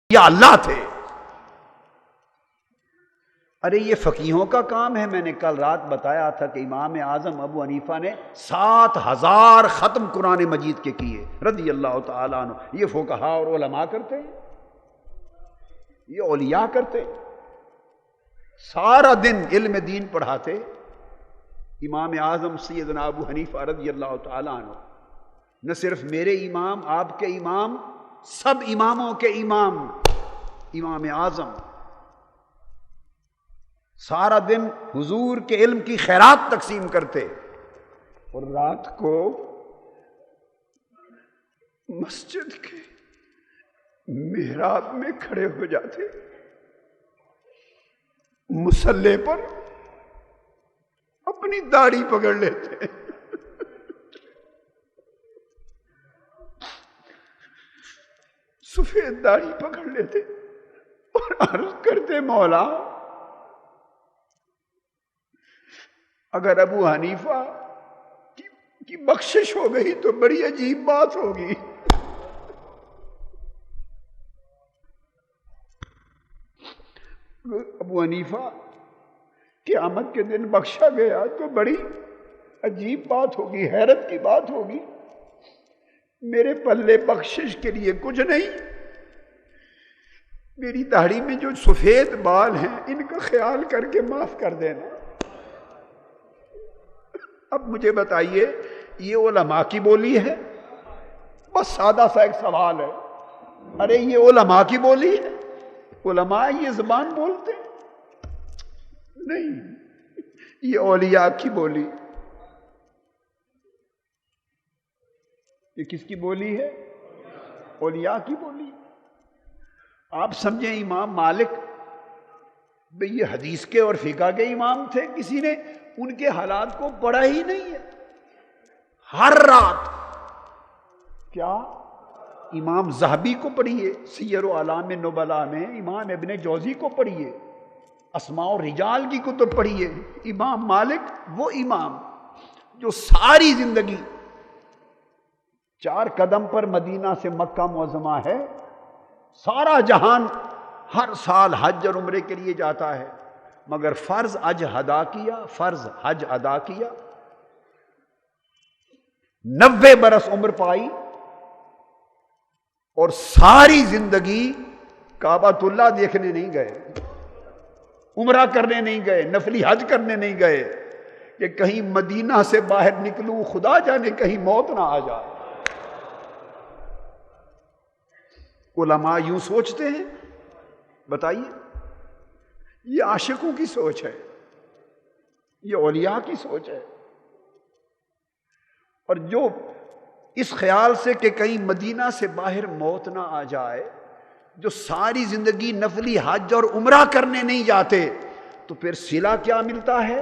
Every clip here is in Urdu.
یا اللہ تھے۔ ارے یہ فقیہوں کا کام ہے۔ میں نے کل رات بتایا تھا کہ امام اعظم ابو حنیفہ نے 7,000 ختم قرآن مجید کے کیے رضی اللہ تعالیٰ عنہ۔ یہ فقہاء اور علماء کرتے ہیں، یہ اولیاء کرتے ہیں، سارا دن علم دین پڑھاتے۔ امام اعظم سیدنا ابو حنیفہ رضی اللہ تعالیٰ عنہ نہ صرف میرے امام، آپ کے امام، سب اماموں کے امام، امام اعظم سارا دن حضور کے علم کی خیرات تقسیم کرتے اور رات کو مسجد کے محراب میں کھڑے ہو جاتے، مصلی پر اپنی داڑھی پکڑ لیتے، سفید داڑھی پکڑ لیتے اور عرض کرتے مولا اگر ابو حنیفہ کی بخشش ہو گئی تو بڑی عجیب بات ہوگی۔ ابو حنیفہ قیامت کے دن بخشا گیا تو بڑی عجیب بات ہوگی، حیرت کی بات ہوگی۔ میرے پلے بخشش کے لیے کچھ نہیں، میری داڑھی میں جو سفید بال ہیں ان کا خیال کر کے معاف کر دینا۔ اب مجھے بتائیے یہ علماء کی بولی ہے؟ بس سادہ سا ایک سوال ہے، ارے یہ علماء کی بولی ہے؟ علماء یہ زبان بولتے ہیں؟ نہیں، یہ اولیاء کی بولی۔ یہ کس کی بولی ہے؟ اولیاء کی بولی۔ آپ سمجھیں امام مالک بھئی یہ حدیث کے اور فقہ کے امام تھے، کسی نے ان کے حالات کو پڑھا ہی نہیں ہے؟ ہر رات کیا امام ذہبی کو پڑھیے سیر و اعلام نبلاء میں، امام ابن جوزی کو پڑھیے، اسماء و رجال کی کتب پڑھیے۔ امام مالک وہ امام جو ساری زندگی 4 قدم پر مدینہ سے مکہ معظمہ ہے، سارا جہان ہر سال حج اور عمرے کے لیے جاتا ہے، مگر فرض حج ادا کیا، فرض حج ادا کیا، 90 برس عمر پائی اور ساری زندگی کعبۃ اللہ دیکھنے نہیں گئے، عمرہ کرنے نہیں گئے، نفلی حج کرنے نہیں گئے کہ کہیں مدینہ سے باہر نکلوں خدا جانے کہیں موت نہ آ جائے۔ علماء یوں سوچتے ہیں؟ بتائیے، یہ عاشقوں کی سوچ ہے، یہ اولیاء کی سوچ ہے۔ اور جو اس خیال سے کہ کہیں مدینہ سے باہر موت نہ آ جائے، جو ساری زندگی نفلی حج اور عمرہ کرنے نہیں جاتے، تو پھر صلہ کیا ملتا ہے؟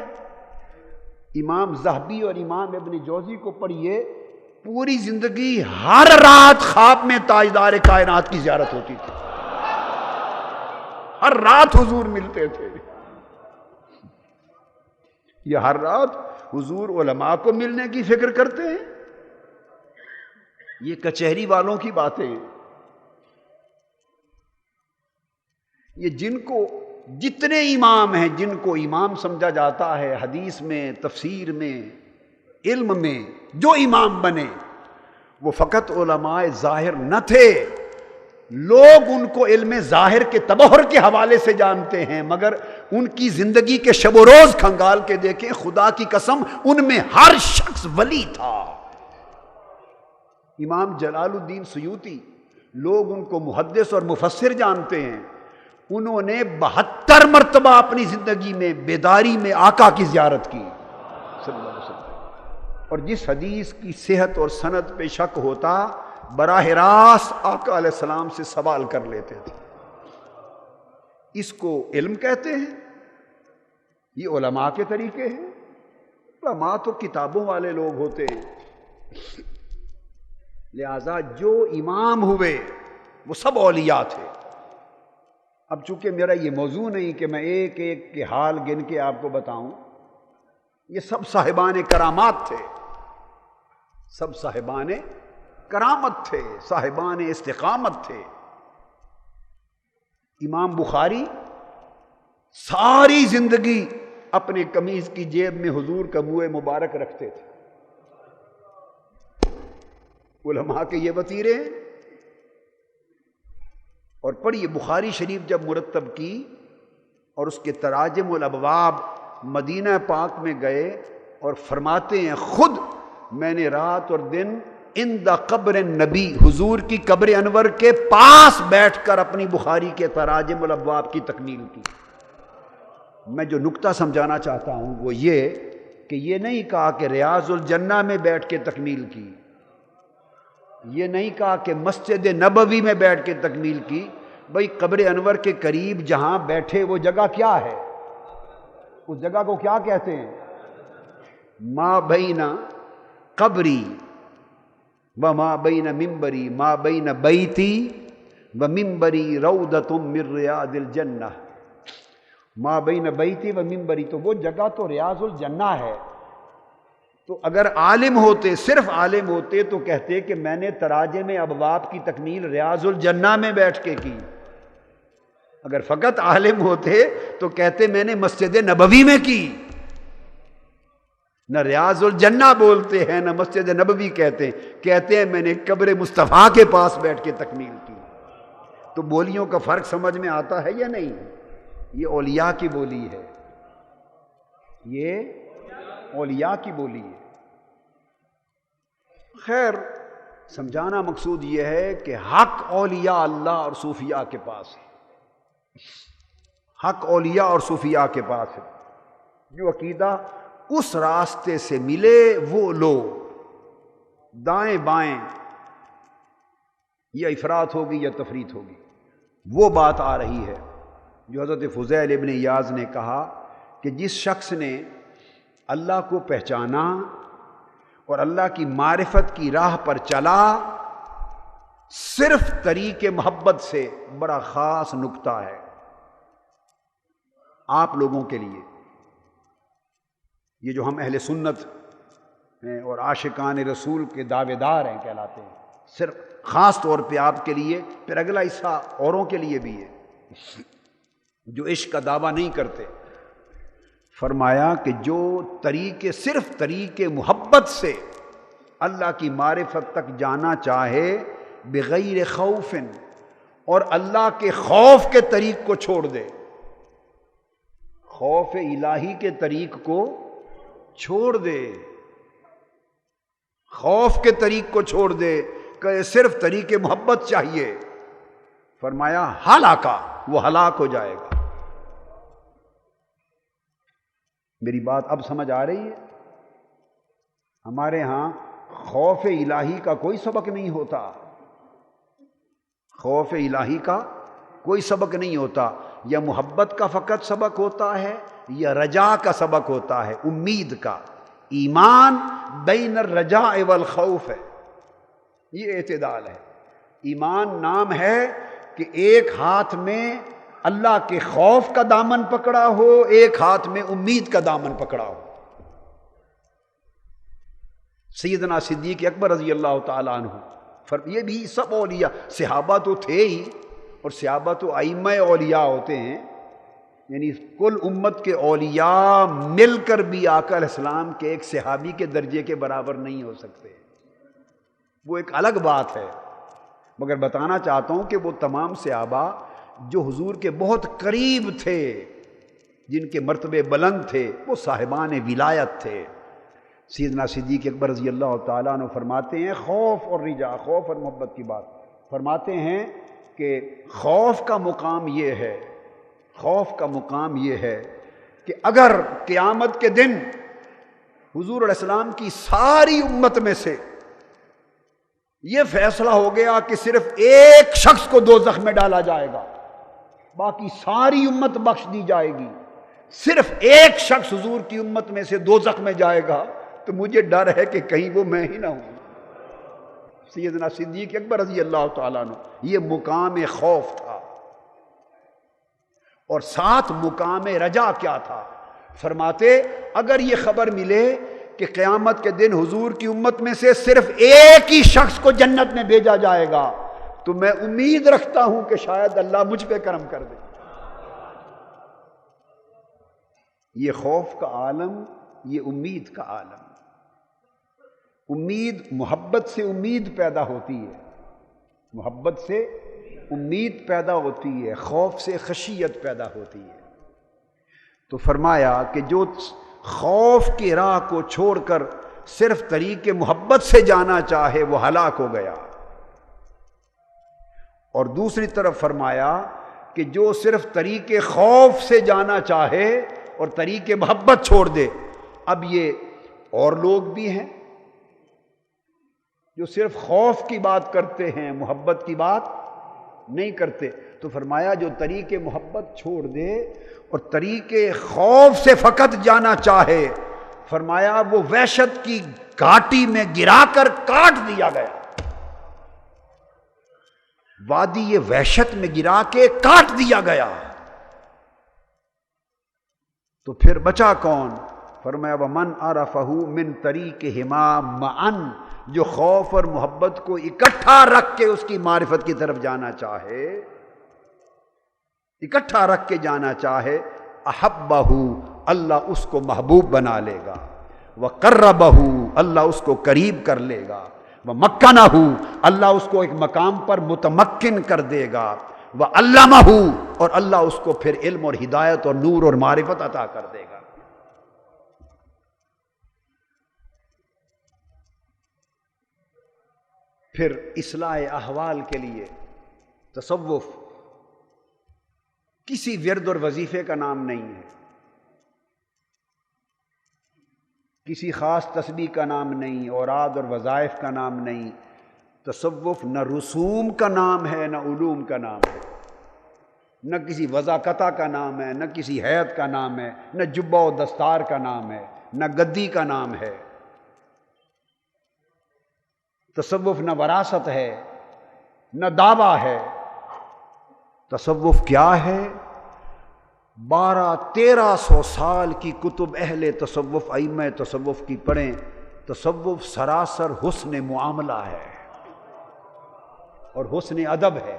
امام ذہبی اور امام ابن جوزی کو پڑھیے، پوری زندگی ہر رات خواب میں تاجدار کائنات کی زیارت ہوتی تھی، ہر رات حضور ملتے تھے۔ یہ ہر رات حضور علماء کو ملنے کی فکر کرتے ہیں؟ یہ کچہری والوں کی باتیں ہیں۔ یہ جن کو جتنے امام ہیں، جن کو امام سمجھا جاتا ہے حدیث میں، تفسیر میں، علم میں، جو امام بنے وہ فقط علماء ظاہر نہ تھے، لوگ ان کو علم ظاہر کے تبحر کے حوالے سے جانتے ہیں، مگر ان کی زندگی کے شب و روز کھنگال کے دیکھیں، خدا کی قسم ان میں ہر شخص ولی تھا۔ امام جلال الدین سیوطی، لوگ ان کو محدث اور مفسر جانتے ہیں، انہوں نے 72 مرتبہ اپنی زندگی میں بیداری میں آقا کی زیارت کی صلی اللہ علیہ وسلم، اور جس حدیث کی صحت اور سند پہ شک ہوتا براہ راست آقا علیہ السلام سے سوال کر لیتے تھے۔ اس کو علم کہتے ہیں؟ یہ علماء کے طریقے ہیں؟ علماء تو کتابوں والے لوگ ہوتے ہیں۔ لہذا جو امام ہوئے وہ سب اولیاء تھے۔ اب چونکہ میرا یہ موضوع نہیں کہ میں ایک ایک کے حال گن کے آپ کو بتاؤں، یہ سب صاحبان کرامات تھے، سب صاحبان کرامت تھے، صاحبان استقامت تھے۔ امام بخاری ساری زندگی اپنے قمیض کی جیب میں حضور کا منہ مبارک رکھتے تھے. علماء کے یہ وتیرے ہیں. اور پڑھیے بخاری شریف جب مرتب کی اور اس کے تراجم الابواب مدینہ پاک میں گئے اور فرماتے ہیں خود میں نے رات اور دن عند قبر نبی حضور کی قبر انور کے پاس بیٹھ کر اپنی بخاری کے تراجم الابواب کی تکمیل کی. میں جو نکتہ سمجھانا چاہتا ہوں وہ یہ کہ یہ نہیں کہا کہ ریاض الجنہ میں بیٹھ کے تکمیل کی، یہ نہیں کہا کہ مسجد نبوی میں بیٹھ کے تکمیل کی. بھئی قبر انور کے قریب جہاں بیٹھے وہ جگہ کیا ہے؟ اس جگہ کو کیا کہتے ہیں؟ ما بین قبری و ما بین ممبری ما بین بیتی و ممبری روضۃ من ریاض الجنہ. ما بین بیتی و ممبری، تو وہ جگہ تو ریاض الجنہ ہے. تو اگر عالم ہوتے، صرف عالم ہوتے تو کہتے کہ میں نے تراجم ابواب کی تکمیل ریاض الجنہ میں بیٹھ کے کی. اگر فقط عالم ہوتے تو کہتے میں نے مسجد نبوی میں کی. نہ ریاض الجنہ بولتے ہیں نہ مسجد نبوی کہتے ہیں میں نے قبر مصطفیٰ کے پاس بیٹھ کے تکمیل کی. تو بولیوں کا فرق سمجھ میں آتا ہے یا نہیں؟ یہ اولیاء کی بولی ہے، یہ اولیاء کی بولی ہے. خیر سمجھانا مقصود یہ ہے کہ حق اولیاء اللہ اور صوفیاء کے پاس ہے. حق اولیاء اور صوفیاء کے پاس ہے. جو عقیدہ اس راستے سے ملے وہ لو. دائیں بائیں یا افراط ہوگی یا تفریط ہوگی، وہ بات آ رہی ہے جو حضرت فضیل ابن ایاز نے کہا کہ جس شخص نے اللہ کو پہچانا اور اللہ کی معرفت کی راہ پر چلا صرف طریق محبت سے. بڑا خاص نکتہ ہے آپ لوگوں کے لیے، یہ جو ہم اہل سنت ہیں اور عاشقان رسول کے دعوے دار ہیں کہلاتے ہیں، صرف خاص طور پہ آپ کے لیے، پھر اگلا حصہ اوروں کے لیے بھی ہے جو عشق کا دعویٰ نہیں کرتے. فرمایا کہ جو صرف طریق محبت سے اللہ کی معرفت تک جانا چاہے بغیر خوف، اور اللہ کے خوف کے طریق کو چھوڑ دے، خوف الہی کے طریق کو چھوڑ دے، خوف کے طریق کو چھوڑ دے کہ صرف طریق محبت چاہیے، فرمایا ہلاکا، وہ ہلاک ہو جائے گا. میری بات اب سمجھ آ رہی ہے؟ ہمارے ہاں خوف الہی کا کوئی سبق نہیں ہوتا، خوف الہی کا کوئی سبق نہیں ہوتا. یا محبت کا فقط سبق ہوتا ہے یا رجا کا سبق ہوتا ہے، امید کا. ایمان بین الرجاء والخوف ہے، یہ اعتدال ہے. ایمان نام ہے کہ ایک ہاتھ میں اللہ کے خوف کا دامن پکڑا ہو، ایک ہاتھ میں امید کا دامن پکڑا ہو. سیدنا صدیق اکبر رضی اللہ تعالیٰ عنہ، یہ بھی سب اولیاء، صحابہ تو تھے ہی، اور صحابہ تو ائمہ اولیاء ہوتے ہیں، یعنی کل امت کے اولیاء مل کر بھی آقا علیہ السلام کے ایک صحابی کے درجے کے برابر نہیں ہو سکتے. وہ ایک الگ بات ہے. مگر بتانا چاہتا ہوں کہ وہ تمام صحابہ جو حضور کے بہت قریب تھے، جن کے مرتبے بلند تھے، وہ صاحبان ولایت تھے. سیدنا صدیق اکبر رضی اللہ تعالیٰ عنہ فرماتے ہیں، خوف اور رجا، خوف اور محبت کی بات فرماتے ہیں کہ خوف کا مقام یہ ہے، خوف کا مقام یہ ہے کہ اگر قیامت کے دن حضور علیہ السلام کی ساری امت میں سے یہ فیصلہ ہو گیا کہ صرف ایک شخص کو دوزخ میں ڈالا جائے گا، باقی ساری امت بخش دی جائے گی، صرف ایک شخص حضور کی امت میں سے دوزخ میں جائے گا، تو مجھے ڈر ہے کہ کہیں وہ میں ہی نہ ہوں. سیدنا صدیق اکبر رضی اللہ تعالیٰ عنہ، یہ مقام خوف تھا. اور ساتھ مقام رجا کیا تھا؟ فرماتے اگر یہ خبر ملے کہ قیامت کے دن حضور کی امت میں سے صرف ایک ہی شخص کو جنت میں بھیجا جائے گا، تو میں امید رکھتا ہوں کہ شاید اللہ مجھ پہ کرم کر دے۔ یہ خوف کا عالم، یہ امید کا عالم۔ امید، محبت سے امید پیدا ہوتی ہے، محبت سے امید پیدا ہوتی ہے، خوف سے خشیت پیدا ہوتی ہے۔ تو فرمایا کہ جو خوف کی راہ کو چھوڑ کر صرف طریق محبت سے جانا چاہے وہ ہلاک ہو گیا، اور دوسری طرف فرمایا کہ جو صرف طریق خوف سے جانا چاہے اور طریق محبت چھوڑ دے۔ اب یہ اور لوگ بھی ہیں جو صرف خوف کی بات کرتے ہیں، محبت کی بات نہیں کرتے۔ تو فرمایا جو طریق محبت چھوڑ دے اور طریق خوف سے فقط جانا چاہے، فرمایا وہ وحشت کی گھاٹی میں گرا کر کاٹ دیا گیا، وادی یہ وحشت میں گرا کے کاٹ دیا گیا۔ تو پھر بچا کون؟ فرمایا وَمَنْ عَرَفَهُ مِنْ طَرِيقِهِمَا مَعًا، جو خوف اور محبت کو اکٹھا رکھ کے اس کی معرفت کی طرف جانا چاہے، اکٹھا رکھ کے جانا چاہے، أَحَبَّهُ، اللہ اس کو محبوب بنا لے گا، وَقَرَّبَهُ، اللہ اس کو قریب کر لے گا، وَمَكَّنَهُ، اللہ اس کو ایک مقام پر متمکن کر دے گا، وَعَلَّمَهُ، اور اللہ اس کو پھر علم اور ہدایت اور نور اور معرفت عطا کر دے گا۔ پھر اصلاح احوال کے لیے تصوف کسی ورد اور وظیفے کا نام نہیں ہے، کسی خاص تسبیح کا نام نہیں، اوراد اور وظائف کا نام نہیں۔ تصوف نہ رسوم کا نام ہے، نہ علوم کا نام ہے، نہ کسی وضاقتہ کا نام ہے، نہ کسی ہیئت کا نام ہے، نہ جبہ و دستار کا نام ہے، نہ گدی کا نام ہے۔ تصوف نہ وراثت ہے، نہ دعویٰ ہے۔ تصوف کیا ہے؟ 1200-1300 سال کی کتب اہل تصوف، ائمہ تصوف کی پڑھیں۔ تصوف سراسر حسن معاملہ ہے اور حسن ادب ہے۔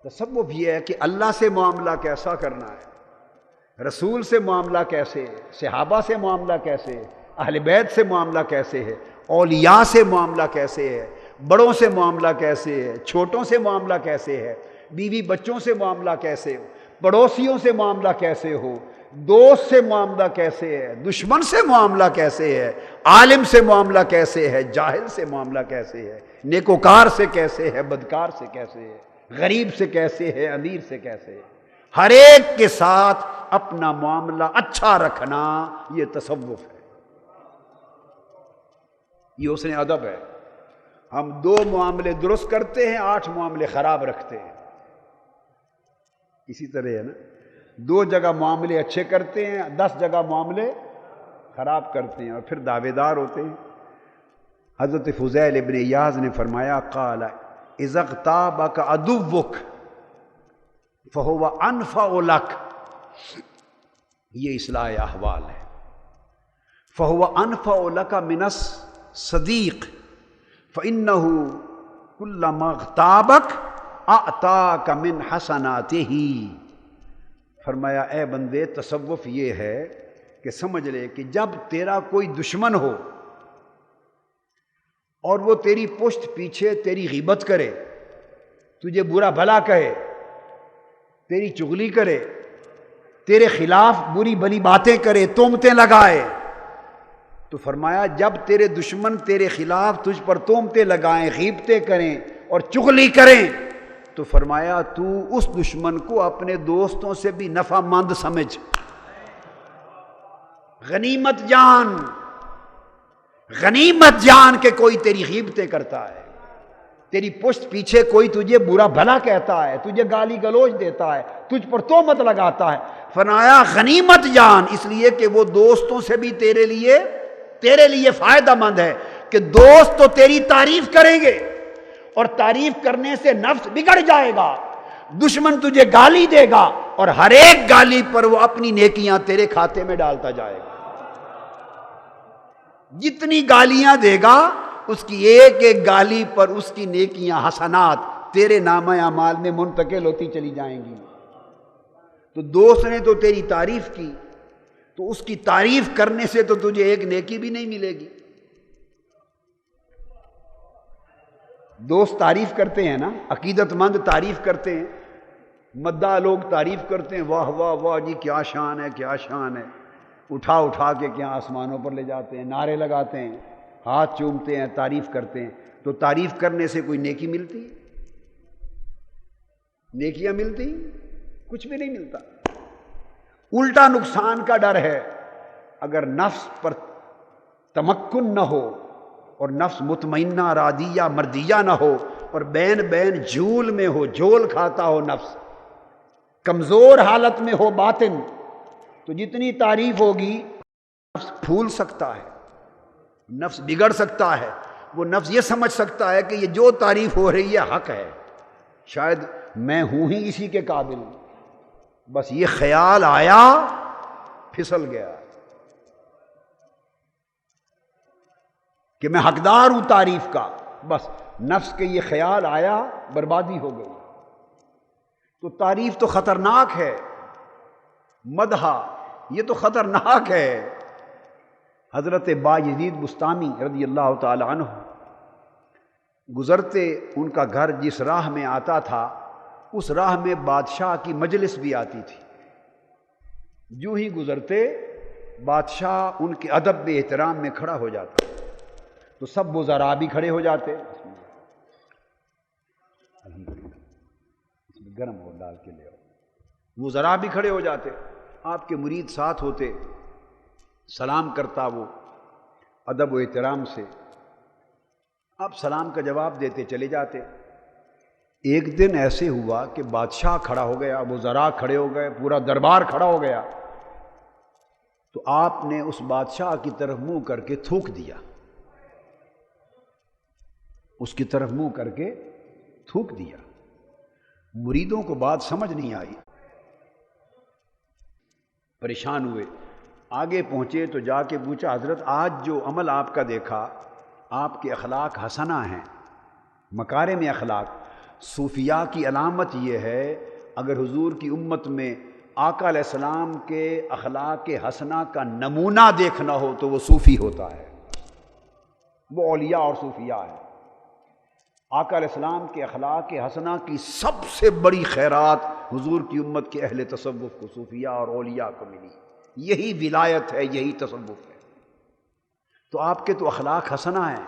تصوف یہ ہے کہ اللہ سے معاملہ کیسا کرنا ہے، رسول سے معاملہ کیسے ہے، صحابہ سے معاملہ کیسے ہے، اہل بیت سے معاملہ کیسے ہے، اولیاء سے معاملہ کیسے ہے، بڑوں سے معاملہ کیسے ہے، چھوٹوں سے معاملہ کیسے ہے، بیوی بچوں سے معاملہ کیسے ہو، پڑوسیوں سے معاملہ کیسے ہو، دوست سے معاملہ کیسے ہے، دشمن سے معاملہ کیسے ہے، عالم سے معاملہ کیسے ہے، جاہل سے معاملہ کیسے ہے، نیکوکار سے کیسے ہے، بدکار سے کیسے ہے، غریب سے کیسے ہے، امیر سے کیسے ہے، ہر ایک کے ساتھ اپنا معاملہ اچھا رکھنا، یہ تصوف ہے، یہ حسن ادب ہے۔ ہم 2 معاملے درست کرتے ہیں، 8 معاملے خراب رکھتے ہیں۔ اسی طرح ہے نا، 2 جگہ معاملے اچھے کرتے ہیں، 10 جگہ معاملے خراب کرتے ہیں، اور پھر دعوے دار ہوتے ہیں۔ حضرت فضیل ابن ایاز نے فرمایا قال اذا اغتابك عدوك فهو انفع لك، یہ اصلاح احوال ہے۔ فهو انفع لك من الصديق فإنه كلما اغتابك اعطاك من حسناته۔ فرمایا اے بندے، تصوف یہ ہے کہ سمجھ لے کہ جب تیرا کوئی دشمن ہو اور وہ تیری پشت پیچھے تیری غیبت کرے، تجھے برا بھلا کہے، تیری چغلی کرے، تیرے خلاف بری بری باتیں کرے، تہمتیں لگائے، تو فرمایا جب تیرے دشمن تیرے خلاف تجھ پر تہمتیں لگائیں، غیبتیں کریں اور چغلی کریں، تو فرمایا تو اس دشمن کو اپنے دوستوں سے بھی نفع مند سمجھ، غنیمت جان، غنیمت جان کہ کوئی تیری غیبتیں کرتا ہے، تیری پشت پیچھے کوئی تجھے برا بھلا کہتا ہے، تجھے گالی گلوچ دیتا ہے، تجھ پر تہمت لگاتا ہے، فرمایا غنیمت جان، اس لیے کہ وہ دوستوں سے بھی تیرے لیے فائدہ مند ہے، کہ دوست تو تیری تعریف کریں گے اور تعریف کرنے سے نفس بگڑ جائے گا، دشمن تجھے گالی دے گا اور ہر ایک گالی پر وہ اپنی نیکیاں تیرے کھاتے میں ڈالتا جائے گا، جتنی گالیاں دے گا اس کی ایک ایک گالی پر اس کی نیکیاں حسنات تیرے نامہ اعمال میں منتقل ہوتی چلی جائیں گی۔ تو دوست نے تو تیری تعریف کی، تو اس کی تعریف کرنے سے تو تجھے ایک نیکی بھی نہیں ملے گی۔ دوست تعریف کرتے ہیں نا، عقیدت مند تعریف کرتے ہیں، مداح لوگ تعریف کرتے ہیں، واہ واہ واہ جی کیا شان ہے کیا شان ہے، اٹھا اٹھا کے کیا آسمانوں پر لے جاتے ہیں، نعرے لگاتے ہیں، ہاتھ چومتے ہیں، تعریف کرتے ہیں۔ تو تعریف کرنے سے کوئی نیکی ملتی؟ نیکیاں ملتی؟ کچھ بھی نہیں ملتا۔ الٹا نقصان کا ڈر ہے۔ اگر نفس پر تمکن نہ ہو اور نفس مطمئنہ راضیہ مرضیہ نہ ہو اور بین بین جھول میں ہو، جھول کھاتا ہو، نفس کمزور حالت میں ہو باطن، تو جتنی تعریف ہوگی نفس پھول سکتا ہے، نفس بگڑ سکتا ہے۔ وہ نفس یہ سمجھ سکتا ہے کہ یہ جو تعریف ہو رہی ہے حق ہے، شاید میں ہوں ہی اسی کے قابل، بس یہ خیال آیا پھسل گیا کہ میں حقدار ہوں تعریف کا، بس نفس کے یہ خیال آیا، بربادی ہو گئی۔ تو تعریف تو خطرناک ہے، مدح یہ تو خطرناک ہے۔ حضرت بایزید بستامی رضی اللہ تعالی عنہ گزرتے، ان کا گھر جس راہ میں آتا تھا اس راہ میں بادشاہ کی مجلس بھی آتی تھی۔ جو ہی گزرتے بادشاہ ان کے ادب بے احترام میں کھڑا ہو جاتا، تو سب وزراء بھی کھڑے ہو جاتے، الحمدللہ اس میں گرم اور ڈال کے لے آؤ، وزراء بھی کھڑے ہو جاتے، آپ کے مرید ساتھ ہوتے، سلام کرتا وہ ادب و احترام سے، آپ سلام کا جواب دیتے چلے جاتے۔ ایک دن ایسے ہوا کہ بادشاہ کھڑا ہو گیا، وزراء کھڑے ہو گئے، پورا دربار کھڑا ہو گیا، تو آپ نے اس بادشاہ کی طرف منہ کر کے تھوک دیا، اس کی طرف منہ کر کے تھوک دیا۔ مریدوں کو بات سمجھ نہیں آئی، پریشان ہوئے، آگے پہنچے تو جا کے پوچھا، حضرت آج جو عمل آپ کا دیکھا، آپ کے اخلاق حسنہ ہیں، مکارم اخلاق۔ صوفیاء کی علامت یہ ہے، اگر حضور کی امت میں آقا علیہ السلام کے اخلاق حسنہ کا نمونہ دیکھنا ہو تو وہ صوفی ہوتا ہے، وہ اولیاء اور صوفیاء ہے۔ آقا علیہ السلام کے اخلاق حسنہ کی سب سے بڑی خیرات حضور کی امت کے اہل تصوف کو، صوفیاء اور اولیاء کو ملی، یہی ولایت ہے، یہی تصوف ہے۔ تو آپ کے تو اخلاق حسنہ ہیں،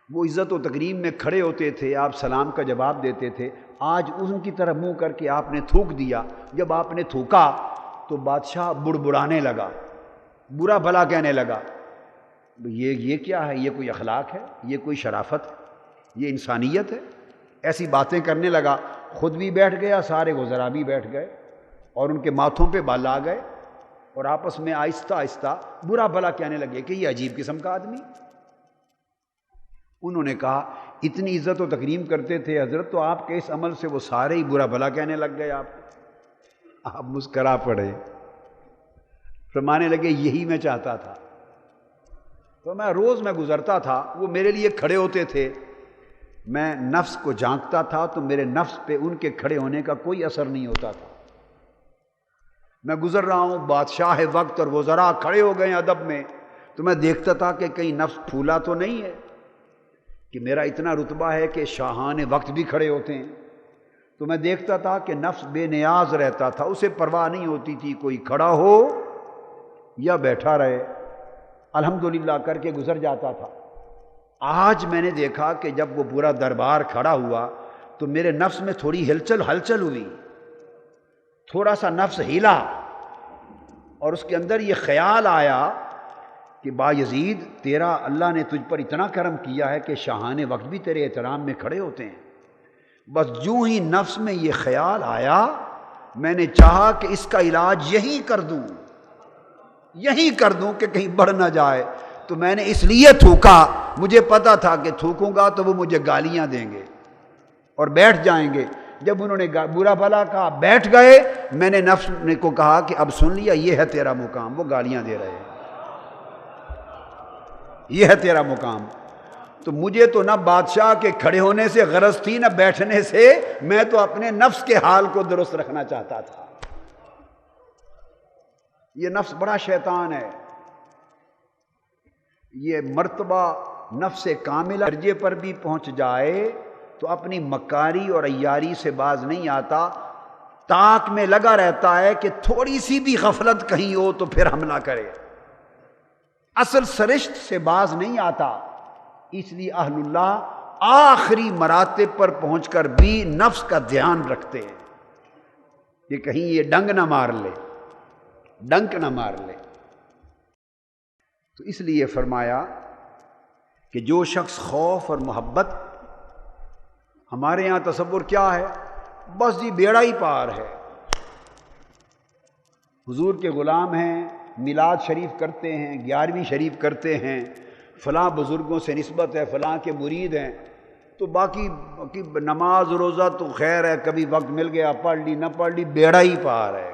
وہ عزت و تکریم میں کھڑے ہوتے تھے، آپ سلام کا جواب دیتے تھے، آج ان کی طرف منہ کر کے آپ نے تھوک دیا۔ جب آپ نے تھوکا تو بادشاہ بڑبڑانے لگا، برا بھلا کہنے لگا، یہ کیا ہے، یہ کوئی اخلاق ہے، یہ کوئی شرافت ہے، یہ انسانیت ہے؟ ایسی باتیں کرنے لگا، خود بھی بیٹھ گیا، سارے وزراء بھی بیٹھ گئے اور ان کے ماتھوں پہ بال آ گئے، اور آپس میں آہستہ آہستہ برا بھلا کہنے لگے کہ یہ عجیب قسم کا آدمی۔ انہوں نے کہا اتنی عزت و تکریم کرتے تھے حضرت، تو آپ کے اس عمل سے وہ سارے ہی برا بھلا کہنے لگ گئے، آپ مسکرا پڑے، فرمانے لگے یہی میں چاہتا تھا۔ تو میں گزرتا تھا، وہ میرے لیے کھڑے ہوتے تھے، میں نفس کو جھانکتا تھا تو میرے نفس پہ ان کے کھڑے ہونے کا کوئی اثر نہیں ہوتا تھا۔ میں گزر رہا ہوں، بادشاہ وقت اور وزراء کھڑے ہو گئے ادب میں، تو میں دیکھتا تھا کہ کہیں نفس پھولا تو نہیں ہے، کہ میرا اتنا رتبہ ہے کہ شاہان وقت بھی کھڑے ہوتے ہیں۔ تو میں دیکھتا تھا کہ نفس بے نیاز رہتا تھا، اسے پرواہ نہیں ہوتی تھی کوئی کھڑا ہو یا بیٹھا رہے، الحمدللہ کر کے گزر جاتا تھا۔ آج میں نے دیکھا کہ جب وہ پورا دربار کھڑا ہوا تو میرے نفس میں تھوڑی ہلچل ہوئی، تھوڑا سا نفس ہلا، اور اس کے اندر یہ خیال آیا کہ بایزید تیرا اللہ نے تجھ پر اتنا کرم کیا ہے کہ شاہان وقت بھی تیرے احترام میں کھڑے ہوتے ہیں۔ بس جو ہی نفس میں یہ خیال آیا، میں نے چاہا کہ اس کا علاج یہی کر دوں کہ کہیں بڑھ نہ جائے، تو میں نے اس لیے تھوکا، مجھے پتا تھا کہ تھوکوں گا تو وہ مجھے گالیاں دیں گے اور بیٹھ جائیں گے۔ جب انہوں نے برا بھلا کہا، بیٹھ گئے، میں نے نفس کو کہا کہ اب سن لیا، یہ ہے تیرا مقام، وہ گالیاں دے رہے ہیں، یہ ہے تیرا مقام۔ تو مجھے تو نہ بادشاہ کے کھڑے ہونے سے غرض تھی نہ بیٹھنے سے، میں تو اپنے نفس کے حال کو درست رکھنا چاہتا تھا۔ یہ نفس بڑا شیطان ہے، یہ مرتبہ نفس کاملہ درجے پر بھی پہنچ جائے تو اپنی مکاری اور عیاری سے باز نہیں آتا، تاک میں لگا رہتا ہے کہ تھوڑی سی بھی غفلت کہیں ہو تو پھر حملہ کرے، اصل سرشت سے باز نہیں آتا۔ اس لیے اہل اللہ آخری مراتب پر پہنچ کر بھی نفس کا دھیان رکھتے ہیں کہ کہیں یہ ڈنگ نہ مار لے، ڈنک نہ مار لے۔ تو اس لیے فرمایا کہ جو شخص خوف اور محبت، ہمارے یہاں تصور کیا ہے، بس جی بیڑا ہی پار ہے، حضور کے غلام ہیں، میلاد شریف کرتے ہیں، 11ویں شریف کرتے ہیں، فلاں بزرگوں سے نسبت ہے، فلاں کے مرید ہیں، تو باقی نماز روزہ تو خیر ہے، کبھی وقت مل گیا پڑھ لی، نہ پڑھ لی، بیڑا ہی پار ہے۔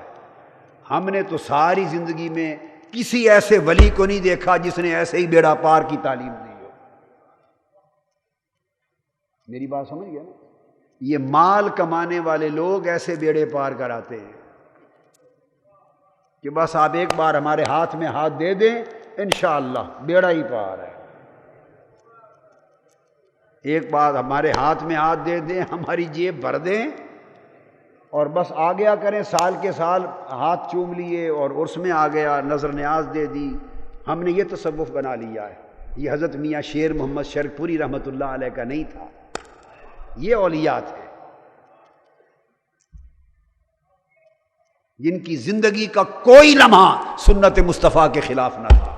ہم نے تو ساری زندگی میں کسی ایسے ولی کو نہیں دیکھا جس نے ایسے ہی بیڑا پار کی تعلیم دی ہو۔ میری بات سمجھ گیا نا؟ یہ مال کمانے والے لوگ ایسے بیڑے پار کراتے ہیں کہ بس آپ ایک بار ہمارے ہاتھ میں ہاتھ دے دیں، انشاءاللہ بیڑا ہی پار ہے۔ ایک بار ہمارے ہاتھ میں ہاتھ دے دیں، ہماری جیب بھر دیں، اور بس آ گیا کریں، سال کے سال ہاتھ چوم لیے اور عرس میں آ گیا، نظر نیاز دے دی۔ ہم نے یہ تصوف بنا لیا ہے۔ یہ حضرت میاں شیر محمد شرک پوری رحمۃ اللہ علیہ کا نہیں تھا، یہ اولیاء تھے جن کی زندگی کا کوئی لمحہ سنت مصطفیٰ کے خلاف نہ تھا،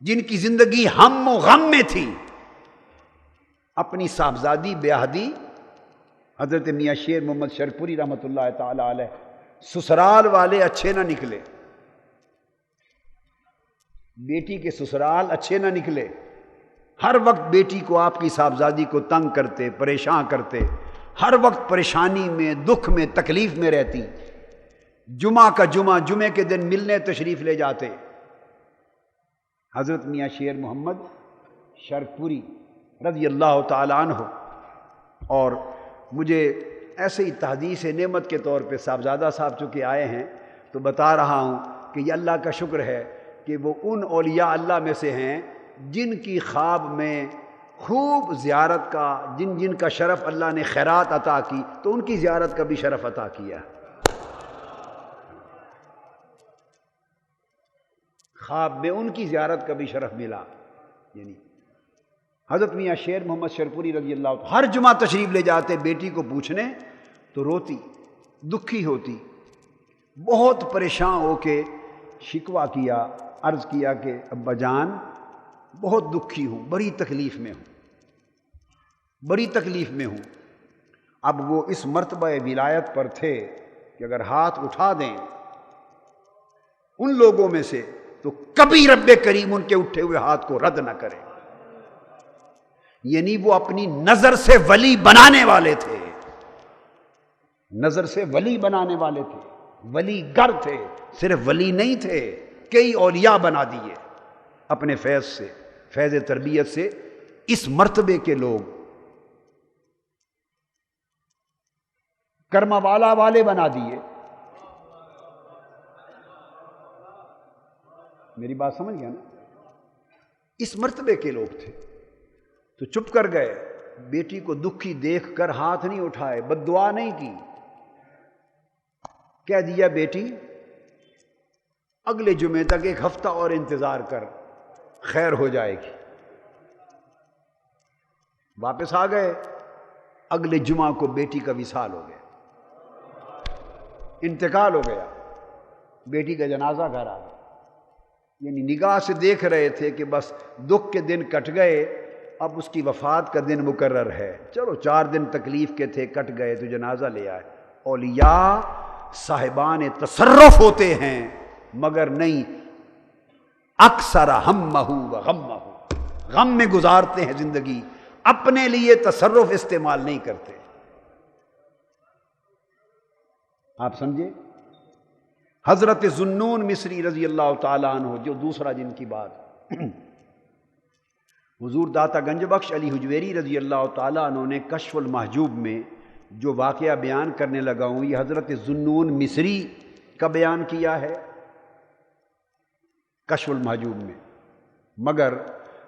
جن کی زندگی ہم و غم میں تھی۔ اپنی صاحبزادی بیاہدی حضرت میاں شیر محمد شرک پوری رحمۃ اللہ تعالی علیہ، سسرال والے اچھے نہ نکلے، بیٹی کے سسرال اچھے نہ نکلے، ہر وقت بیٹی کو، آپ کی صاحبزادی کو تنگ کرتے، پریشان کرتے، ہر وقت پریشانی میں، دکھ میں، تکلیف میں رہتی۔ جمعہ کا جمعہ، جمعے کے دن ملنے تشریف لے جاتے حضرت میاں شیر محمد شرک پوری رضی اللہ تعالیٰ عنہ۔ اور مجھے ایسے ہی تحدیث نعمت کے طور پہ صاحبزادہ صاحب چونکہ آئے ہیں تو بتا رہا ہوں کہ یہ اللہ کا شکر ہے کہ وہ ان اولیاء اللہ میں سے ہیں جن کی خواب میں خوب زیارت کا، جن کا شرف اللہ نے خیرات عطا کی تو ان کی زیارت کا بھی شرف عطا کیا۔ خواب میں ان کی زیارت کا بھی شرف ملا۔ یعنی حضرت میاں شیر محمد شرک پوری رضی اللہ عنہ ہر جمعہ تشریف لے جاتے بیٹی کو پوچھنے، تو روتی، دکھی ہوتی، بہت پریشان ہو کے شکوہ کیا، عرض کیا کہ ابا جان بہت دکھی ہوں، بڑی تکلیف میں ہوں، بڑی تکلیف میں ہوں۔ اب وہ اس مرتبہ ولایت پر تھے کہ اگر ہاتھ اٹھا دیں ان لوگوں میں سے تو کبھی رب کریم ان کے اٹھے ہوئے ہاتھ کو رد نہ کرے۔ یعنی وہ اپنی نظر سے ولی بنانے والے تھے، نظر سے ولی بنانے والے تھے، ولی گر تھے، صرف ولی نہیں تھے، کئی اولیاء بنا دیے اپنے فیض سے، فیض تربیت سے۔ اس مرتبے کے لوگ کرما والا والے بنا دیے۔ میری بات سمجھ گیا نا؟ اس مرتبے کے لوگ تھے تو چپ کر گئے، بیٹی کو دکھی دیکھ کر ہاتھ نہیں اٹھائے، بد دعا نہیں کی، کہہ دیا بیٹی اگلے جمعے تک ایک ہفتہ اور انتظار کر، خیر ہو جائے گی۔ واپس آ گئے، اگلے جمعہ کو بیٹی کا وصال ہو گیا، انتقال ہو گیا، بیٹی کا جنازہ گھر آ گیا۔ یعنی نگاہ سے دیکھ رہے تھے کہ بس دکھ کے دن کٹ گئے، اب اس کی وفات کا دن مقرر ہے، چلو 4 دن تکلیف کے تھے کٹ گئے تو جنازہ لے آئے۔ اولیاء صاحبان تصرف ہوتے ہیں مگر نہیں، اکثر ہمہ و غمہ، غم میں گزارتے ہیں زندگی، اپنے لیے تصرف استعمال نہیں کرتے۔ آپ سمجھے؟ حضرت ذو النون مصری رضی اللہ تعالیٰ عنہ، جو دوسرا جن کی بات، حضور داتا گنج بخش علی حجویری رضی اللہ تعالیٰ عنہ نے کشف المحجوب میں جو واقعہ بیان کرنے لگا ہوں یہ حضرت ذوالنون مصری کا بیان کیا ہے کشف المحجوب میں، مگر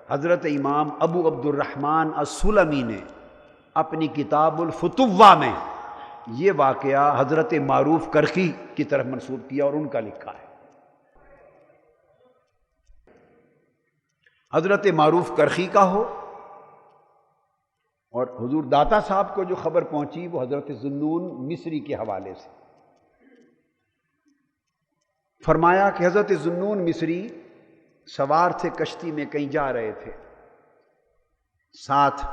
حضرت امام ابو عبد الرحمن السلمی نے اپنی کتاب الفتوہ میں یہ واقعہ حضرت معروف کرخی کی طرف منسوب کیا اور ان کا لکھا ہے۔ حضرت معروف کرخی کا ہو اور حضور داتا صاحب کو جو خبر پہنچی وہ حضرت ذوالنون مصری کے حوالے سے، فرمایا کہ حضرت ذوالنون مصری سوار تھے کشتی میں کہیں جا رہے تھے، ساتھ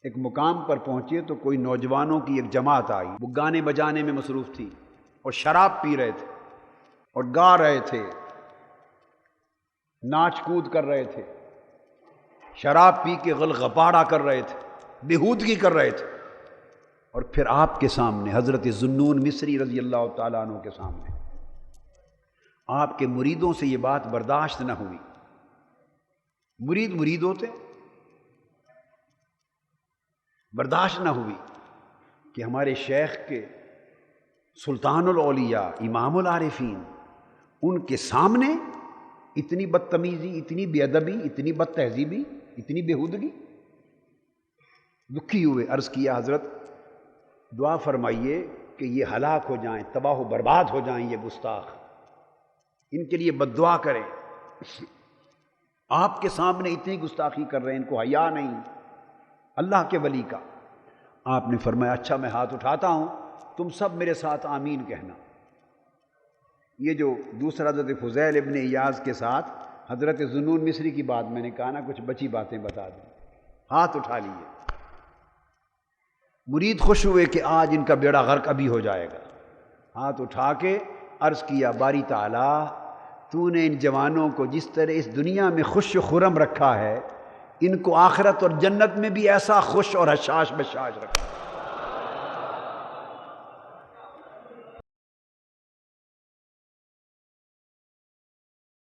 ایک مقام پر پہنچے تو کوئی نوجوانوں کی ایک جماعت آئی، وہ گانے بجانے میں مصروف تھی اور شراب پی رہے تھے اور گا رہے تھے، ناچ کود کر رہے تھے، شراب پی کے غلغپاڑا کر رہے تھے، بےہودگی کر رہے تھے، اور پھر آپ کے سامنے حضرت ذوالنون مصری رضی اللہ تعالیٰ عنہ کے سامنے آپ کے مریدوں سے یہ بات برداشت نہ ہوئی۔ مرید ہوتے برداشت نہ ہوئی کہ ہمارے شیخ کے سلطان الاولیاء امام العارفین ان کے سامنے اتنی بدتمیزی، اتنی بے ادبی، اتنی بد تہذیبی، اتنی بےہودگی۔ دکھی ہوئے، عرض کیا حضرت دعا فرمائیے کہ یہ ہلاک ہو جائیں، تباہ و برباد ہو جائیں یہ گستاخ، ان کے لیے بد دعا کریں، آپ کے سامنے اتنی گستاخی کر رہے ہیں، ان کو حیا نہیں اللہ کے ولی کا۔ آپ نے فرمایا اچھا میں ہاتھ اٹھاتا ہوں، تم سب میرے ساتھ آمین کہنا۔ یہ جو دوسرا حضرت فضیل ابن ایاز کے ساتھ حضرت ذوالنون مصری کی بات میں نے کہا نا، کچھ بچی باتیں بتا دیں، ہاتھ اٹھا لیے۔ مرید خوش ہوئے کہ آج ان کا بیڑا غرق ابھی ہو جائے گا، ہاتھ اٹھا کے عرض کیا باری تعالیٰ تو نے ان جوانوں کو جس طرح اس دنیا میں خوش و خرم رکھا ہے، ان کو آخرت اور جنت میں بھی ایسا خوش اور حشاش بشاش رکھا۔